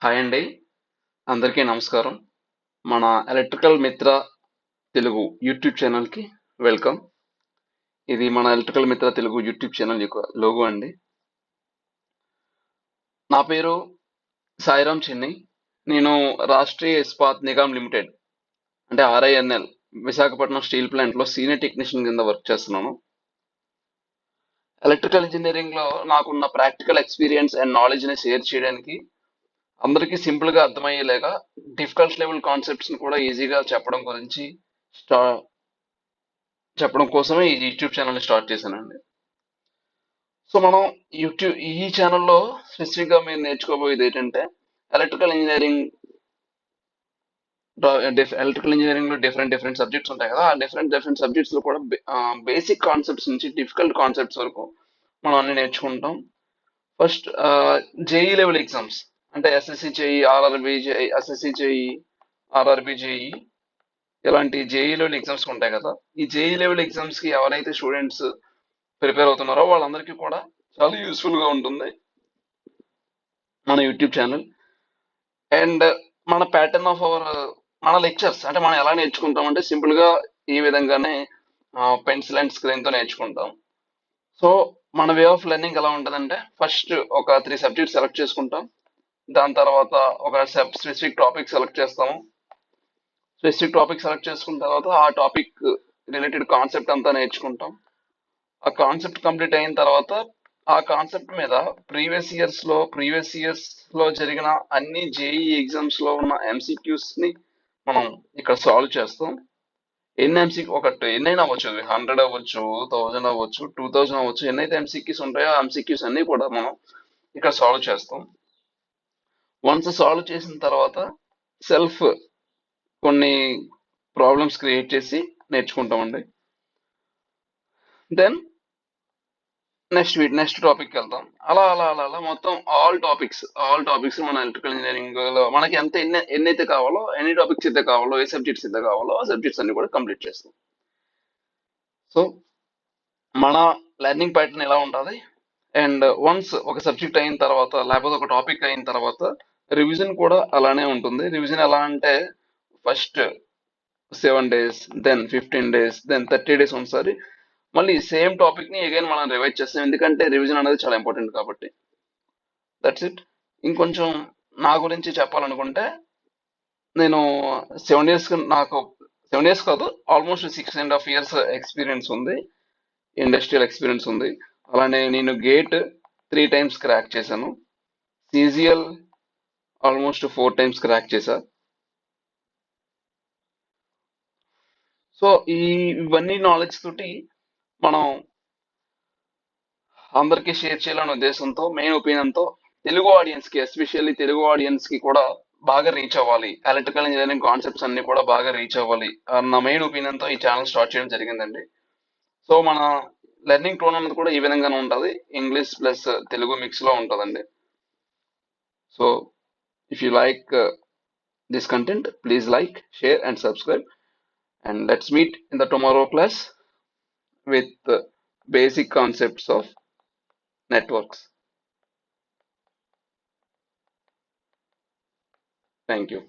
Hi అండి. అందరికీ నమస్కారం. మన ఎలక్ట్రికల్ మిత్ర తెలుగు యూట్యూబ్ ఛానల్కి వెల్కమ్. ఇది మన ఎలక్ట్రికల్ మిత్ర తెలుగు యూట్యూబ్ ఛానల్ యొక్క లోగో అండి. నా పేరు సాయిరామ్ చిన్ని. నేను రాష్ట్రీయ ఇస్పాత్ నిగమ్ లిమిటెడ్ అంటే ఆర్ఐఎన్ఎల్ విశాఖపట్నం స్టీల్ ప్లాంట్లో సీనియర్ టెక్నీషియన్ కింద వర్క్ చేస్తున్నాను. ఎలక్ట్రికల్ ఇంజనీరింగ్లో నాకున్న ప్రాక్టికల్ ఎక్స్పీరియన్స్ అండ్ నాలెడ్జ్ని షేర్ చేయడానికి అందరికీ సింపుల్గా అర్థమయ్యేలాగా డిఫికల్ట్ లెవెల్ కాన్సెప్ట్స్ని కూడా ఈజీగా చెప్పడం గురించి స్టా చెప్పడం కోసమే ఈ యూట్యూబ్ ఛానల్ని స్టార్ట్ చేశానండి. సో మనం ఈ ఛానల్లో స్పెసిఫిక్గా మీరు నేర్చుకోబోయేది ఏంటంటే ఎలక్ట్రికల్ ఇంజనీరింగ్ ఎలక్ట్రికల్ ఇంజనీరింగ్ లో డిఫరెంట్ సబ్జెక్ట్స్ ఉంటాయి కదా. ఆ డిఫరెంట్ సబ్జెక్ట్స్ లో కూడా బేసిక్ కాన్సెప్ట్స్ నుంచి డిఫికల్ట్ కాన్సెప్ట్స్ వరకు మనం అన్ని నేర్చుకుంటాం. ఫస్ట్ జేఈ లెవెల్ ఎగ్జామ్స్ అంటే SSC JEE, RRB JEE, SSC JEE, RRB JEE ఇలాంటి జేఈ లెవెల్ ఎగ్జామ్స్ ఉంటాయి కదా. ఈ జేఈ లెవెల్ ఎగ్జామ్స్ కి ఎవరైతే స్టూడెంట్స్ ప్రిపేర్ అవుతున్నారో వాళ్ళందరికీ కూడా చాలా యూస్ఫుల్ గా ఉంటుంది మన యూట్యూబ్ ఛానల్. అండ్ మన ప్యాటర్న్ ఆఫ్ అవర్ మన లెక్చర్స్ అంటే మనం ఎలా నేర్చుకుంటాం అంటే సింపుల్ గా ఈ విధంగానే పెన్సిల్ అండ్ స్క్రీన్ తో నేర్చుకుంటాం. సో మన వే ఆఫ్ లెర్నింగ్ ఎలా ఉంటుందంటే ఫస్ట్ ఒక 3 సబ్జెక్ట్స్ సెలెక్ట్ చేసుకుంటాం. దాని తర్వాత ఒక స్పెసిఫిక్ టాపిక్ సెలెక్ట్ చేస్తాము. స్పెసిఫిక్ టాపిక్ సెలెక్ట్ చేసుకున్న తర్వాత ఆ టాపిక్ రిలేటెడ్ కాన్సెప్ట్ అంతా నేర్చుకుంటాం. ఆ కాన్సెప్ట్ కంప్లీట్ అయిన తర్వాత ఆ కాన్సెప్ట్ మీద ప్రీవియస్ ఇయర్స్ లో జరిగిన అన్ని జేఈ ఎగ్జామ్స్ లో ఉన్న ఎంసీక్యూస్ ని మనం ఇక్కడ సాల్వ్ చేస్తాం. ఎన్నైనా అవ్వచ్చు, అది 100 అవ్వచ్చు, 1000 అవ్వచ్చు, 2000 అవ్వచ్చు. ఎన్నైతే ఎంసీక్యూస్ ఉంటాయో ఆ ఎంసీక్యూస్ అన్ని కూడా మనం ఇక్కడ సాల్వ్ చేస్తాం. వన్స్ సాల్వ్ చేసిన తర్వాత సెల్ఫ్ కొన్ని ప్రాబ్లమ్స్ క్రియేట్ చేసి నేర్చుకుంటామండి. దెన్ నెక్స్ట్ టాపిక్ వెళ్తాం. అలా మొత్తం ఆల్ టాపిక్స్ మన ఎలక్ట్రికల్ ఇంజనీరింగ్ లో మనకి ఎన్నైతే కావాలో, ఎన్ని టాపిక్స్ అయితే కావాలో, ఏ సబ్జెక్ట్స్ అయితే కావాలో ఆ సబ్జెక్ట్స్ అన్ని కూడా కంప్లీట్ చేస్తాం. సో మన లెర్నింగ్ ప్యాటర్న్ ఎలా ఉంటుంది. అండ్ వన్స్ ఒక సబ్జెక్ట్ అయిన తర్వాత లేకపోతే ఒక టాపిక్ అయిన తర్వాత రివిజన్ కూడా అలానే ఉంటుంది. రివిజన్ ఎలా అంటే first 7 days, then 15 days, then 30 days ఒకసారి మళ్ళీ సేమ్ టాపిక్ ని అగైన్ మనం రివైజ్ చేస్తాం. ఎందుకంటే రివిజన్ అనేది చాలా ఇంపార్టెంట్ కాబట్టి. That's it. ఇంకొంచెం నా గురించి చెప్పాలనుకుంటే నేను 7 years నాకు 7 years కాదు, ఆల్మోస్ట్ 6.5 years ఎక్స్పీరియన్స్ ఉంది, ఇండస్ట్రియల్ ఎక్స్పీరియన్స్ ఉంది. అలానే నేను గేట్ 3 times క్రాక్ చేశాను. సిజిఎల్ ఆల్మోస్ట్ 4 times క్రాక్ చేశా. సో ఇవన్నీ నాలెడ్జ్ తోటి మనం అందరికీ షేర్ చేయాలనే ఉద్దేశంతో, మెయిన్ ఒపీనియన్తో తెలుగు ఆడియన్స్ కి, ఎస్పెషల్లీ తెలుగు ఆడియన్స్ కి కూడా బాగా రీచ్ అవ్వాలి, ఎలక్ట్రికల్ ఇంజనీరింగ్ కాన్సెప్ట్స్ అన్ని కూడా బాగా రీచ్ అవ్వాలి అన్న మెయిన్ ఒపీనియన్తో ఈ ఛానల్ స్టార్ట్ చేయడం జరిగిందండి. సో మన లెర్నింగ్ టోన్ అనేది కూడా ఈ విధంగానే ఉంటుంది, ఇంగ్లీష్ ప్లస్ తెలుగు మిక్స్ లో ఉంటుందండి. So if you like this content, please like, share and subscribe, and let's meet in the tomorrow class with basic concepts of networks. Thank you.